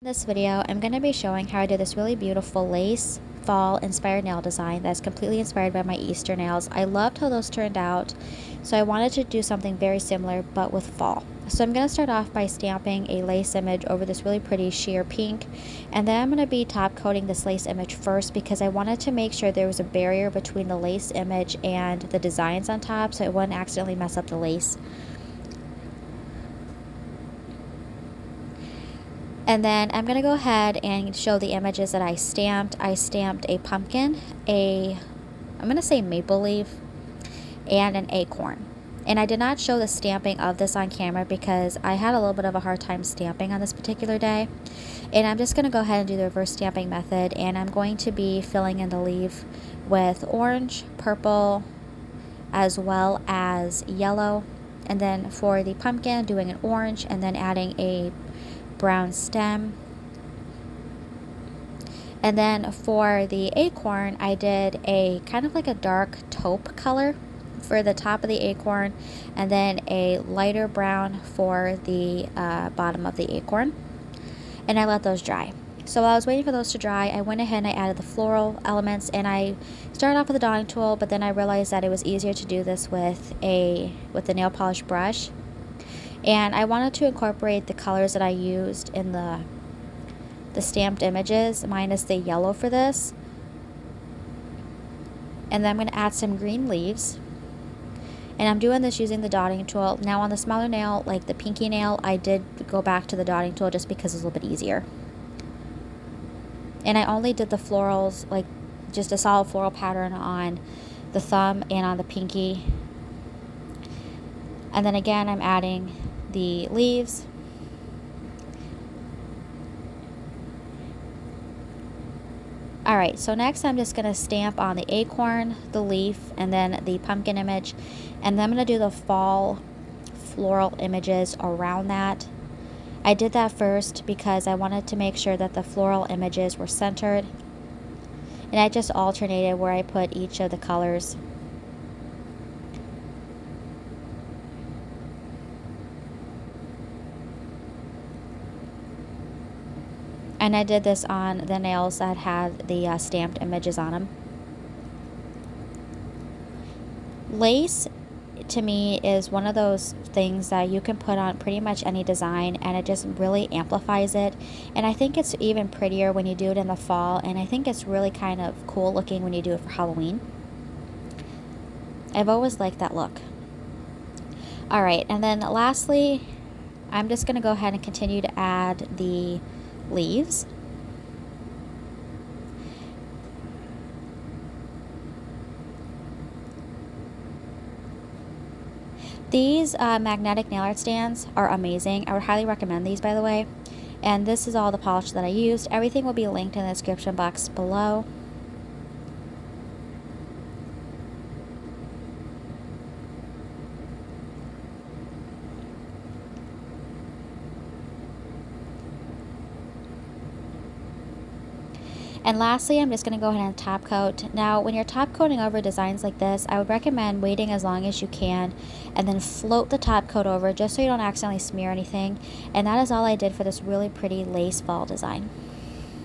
In this video, I'm going to be showing how I did this really beautiful lace fall inspired nail design that's completely inspired by my Easter nails. I loved how those turned out, so I wanted to do something very similar but with fall. So I'm going to start off by stamping a lace image over this really pretty sheer pink, and then I'm going to be top coating this lace image first because I wanted to make sure there was a barrier between the lace image and the designs on top so it wouldn't accidentally mess up the lace. And then I'm going to go ahead and show the images that I stamped. I stamped a pumpkin, I'm going to say maple leaf, and an acorn. And I did not show the stamping of this on camera because I had a little bit of a hard time stamping on this particular day. And I'm just going to go ahead and do the reverse stamping method, and I'm going to be filling in the leaf with orange, purple, as well as yellow. And then for the pumpkin, doing an orange and then adding a brown stem. And then for the acorn, I did a kind of like a dark taupe color for the top of the acorn and then a lighter brown for the bottom of the acorn, and I let those dry. So while I was waiting for those to dry, I went ahead and I added the floral elements, and I started off with a dotting tool, but then I realized that it was easier to do this with the nail polish brush. And I wanted to incorporate the colors that I used in the stamped images, minus the yellow for this. And then I'm going to add some green leaves. And I'm doing this using the dotting tool. Now on the smaller nail, like the pinky nail, I did go back to the dotting tool just because it's a little bit easier. And I only did the florals, like just a solid floral pattern on the thumb and on the pinky. And then again, I'm adding the leaves. Alright, so next I'm just going to stamp on the acorn, the leaf, and then the pumpkin image. And then I'm going to do the fall floral images around that. I did that first because I wanted to make sure that the floral images were centered. And I just alternated where I put each of the colors. And I did this on the nails that had the stamped images on them. Lace, to me, is one of those things that you can put on pretty much any design, and it just really amplifies it. And I think it's even prettier when you do it in the fall, and I think it's really kind of cool looking when you do it for Halloween. I've always liked that look. Alright, and then lastly, I'm just going to go ahead and continue to add the leaves. These magnetic nail art stands are amazing. I would highly recommend these, by the way. And this is all the polish that I used. Everything will be linked in the description box below. And lastly, I'm just going to go ahead and top coat. Now, when you're top coating over designs like this, I would recommend waiting as long as you can and then float the top coat over just so you don't accidentally smear anything. And that is all I did for this really pretty lace fall design.